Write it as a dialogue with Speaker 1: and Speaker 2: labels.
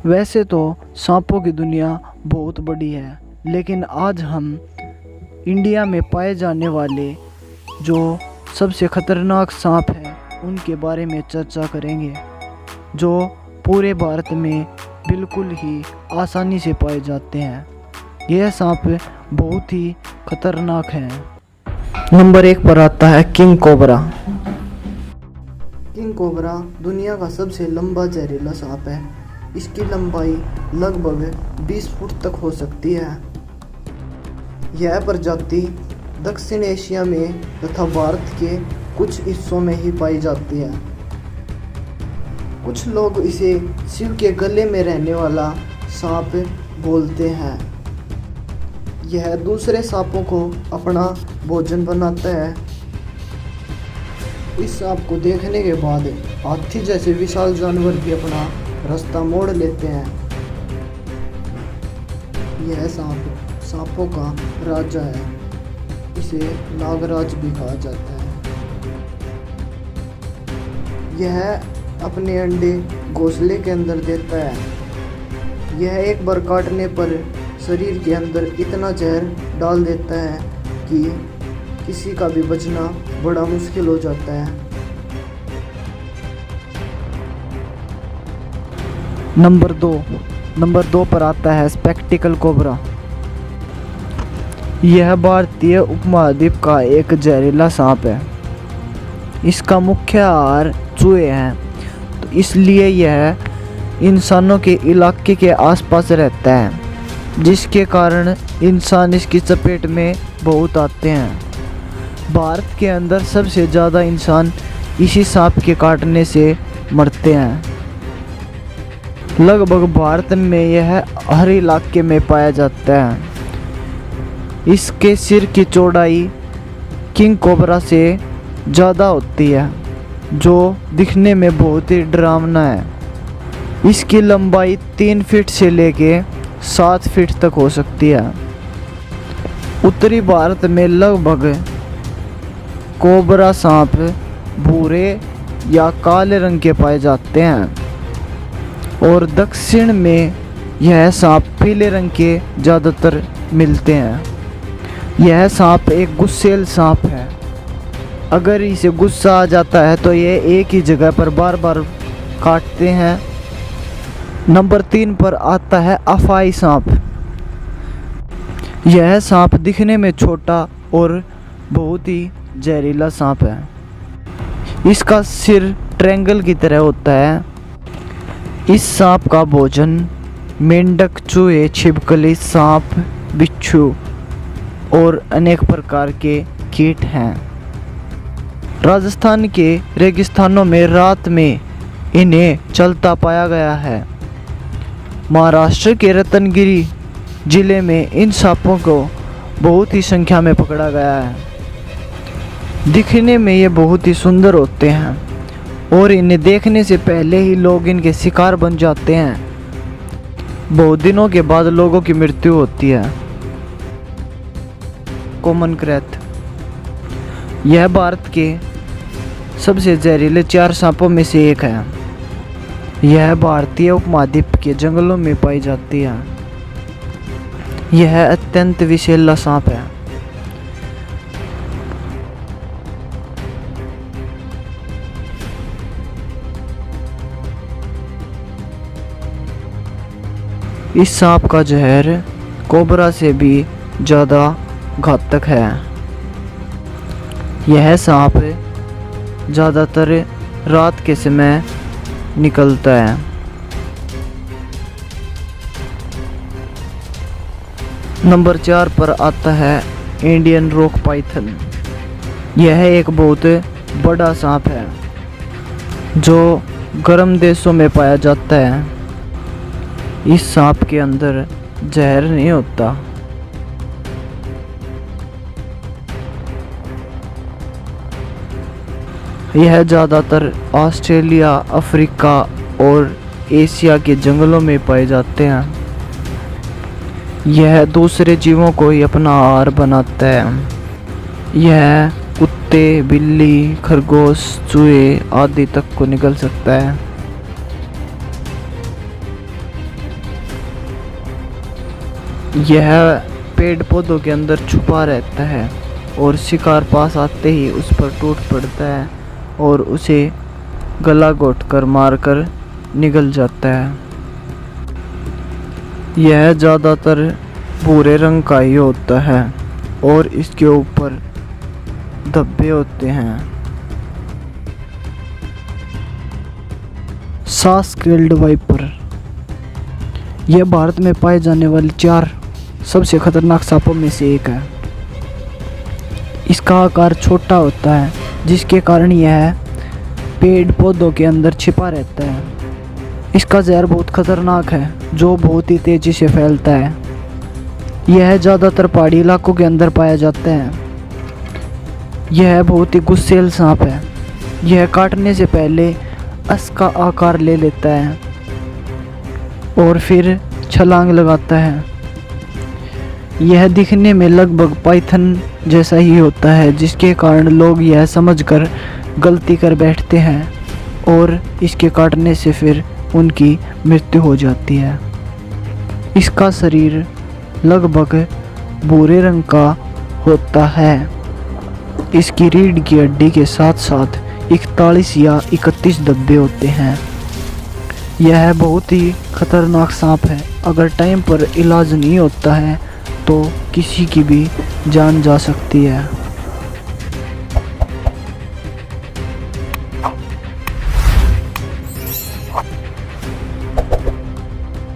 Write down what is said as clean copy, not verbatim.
Speaker 1: वैसे तो सांपों की दुनिया बहुत बड़ी है, लेकिन आज हम इंडिया में पाए जाने वाले जो सबसे खतरनाक सांप हैं उनके बारे में चर्चा करेंगे, जो पूरे भारत में बिल्कुल ही आसानी से पाए जाते हैं। यह सांप बहुत ही खतरनाक हैं। नंबर 1 पर आता है किंग कोबरा। किंग कोबरा दुनिया का सबसे लंबा जहरीला सांप है। इसकी लंबाई लगभग 20 फुट तक हो सकती है। यह प्रजाति दक्षिण एशिया में तथा भारत के कुछ हिस्सों में ही पाई जाती है। कुछ लोग इसे शिव के गले में रहने वाला सांप बोलते हैं। यह दूसरे सांपों को अपना भोजन बनाता है। इस सांप को देखने के बाद हाथी जैसे विशाल जानवर भी अपना रास्ता मोड़ लेते हैं। यह सांप सांपों का राजा है। इसे नागराज भी कहा जाता है। यह अपने अंडे घोंसले के अंदर देता है। यह एक बार काटने पर शरीर के अंदर इतना जहर डाल देता है कि किसी का भी बचना बड़ा मुश्किल हो जाता है। नंबर 2 पर आता है स्पेक्टिकल कोबरा। यह भारतीय उपमहाद्वीप का एक जहरीला सांप है। इसका मुख्य आहार चूहे हैं, तो इसलिए यह इंसानों के इलाके के आसपास रहता है, जिसके कारण इंसान इसकी चपेट में बहुत आते हैं। भारत के अंदर सबसे ज़्यादा इंसान इसी सांप के काटने से मरते हैं। लगभग भारत में यह हर इलाके में पाया जाता है। इसके सिर की चौड़ाई किंग कोबरा से ज़्यादा होती है, जो दिखने में बहुत ही डरावना है। इसकी लंबाई 3 फीट से लेके 7 फीट तक हो सकती है। उत्तरी भारत में लगभग कोबरा सांप भूरे या काले रंग के पाए जाते हैं, और दक्षिण में यह सांप पीले रंग के ज़्यादातर मिलते हैं। यह सांप एक गुस्सैल सांप है। अगर इसे गुस्सा आ जाता है तो यह एक ही जगह पर बार बार काटते हैं। नंबर 3 पर आता है अफाई सांप। यह सांप दिखने में छोटा और बहुत ही जहरीला सांप है। इसका सिर ट्रायंगल की तरह होता है। इस सांप का भोजन मेंढक, चूहे, छिपकली, सांप, बिच्छू और अनेक प्रकार के कीट हैं। राजस्थान के रेगिस्तानों में रात में इन्हें चलता पाया गया है। महाराष्ट्र के रत्नागिरी जिले में इन सांपों को बहुत ही संख्या में पकड़ा गया है। दिखने में ये बहुत ही सुंदर होते हैं और इन्हें देखने से पहले ही लोग इनके शिकार बन जाते हैं। बहुत दिनों के बाद लोगों की मृत्यु होती है। कॉमन क्रैथ। यह भारत के सबसे जहरीले 4 सांपों में से एक है। यह भारतीय उपमहाद्वीप के जंगलों में पाई जाती है। यह अत्यंत विषैला सांप है। इस सांप का जहर कोबरा से भी ज़्यादा घातक है। यह सांप ज़्यादातर रात के समय निकलता है। नंबर 4 पर आता है इंडियन रॉक पाइथन। यह एक बहुत बड़ा सांप है जो गर्म देशों में पाया जाता है। इस सांप के अंदर जहर नहीं होता। यह ज़्यादातर ऑस्ट्रेलिया, अफ्रीका और एशिया के जंगलों में पाए जाते हैं। यह दूसरे जीवों को ही अपना आहार बनाता है। यह कुत्ते, बिल्ली, खरगोश, चूहे आदि तक को निगल सकता है। यह पेड़ पौधों के अंदर छुपा रहता है और शिकार पास आते ही उस पर टूट पड़ता है और उसे गला घोंटकर मारकर निगल जाता है। यह ज़्यादातर भूरे रंग का ही होता है और इसके ऊपर धब्बे होते हैं। सास्केल्ड वाइपर यह भारत में पाए जाने वाले 4 सबसे खतरनाक सांपों में से एक है। इसका आकार छोटा होता है जिसके कारण यह पेड़ पौधों के अंदर छिपा रहता है। इसका जहर बहुत खतरनाक है जो बहुत ही तेजी से फैलता है। यह ज़्यादातर पहाड़ी इलाकों के अंदर पाया जाता है। यह बहुत ही गुस्सैल सांप है। यह काटने से पहले अस का आकार ले लेता है और फिर छलांग लगाता है। यह दिखने में लगभग पाइथन जैसा ही होता है जिसके कारण लोग यह समझकर गलती कर बैठते हैं और इसके काटने से फिर उनकी मृत्यु हो जाती है। इसका शरीर लगभग भूरे रंग का होता है। इसकी रीढ़ की हड्डी के साथ साथ 41 या 31 धब्बे होते हैं। यह बहुत ही खतरनाक सांप है। अगर टाइम पर इलाज नहीं होता है तो किसी की भी जान जा सकती है।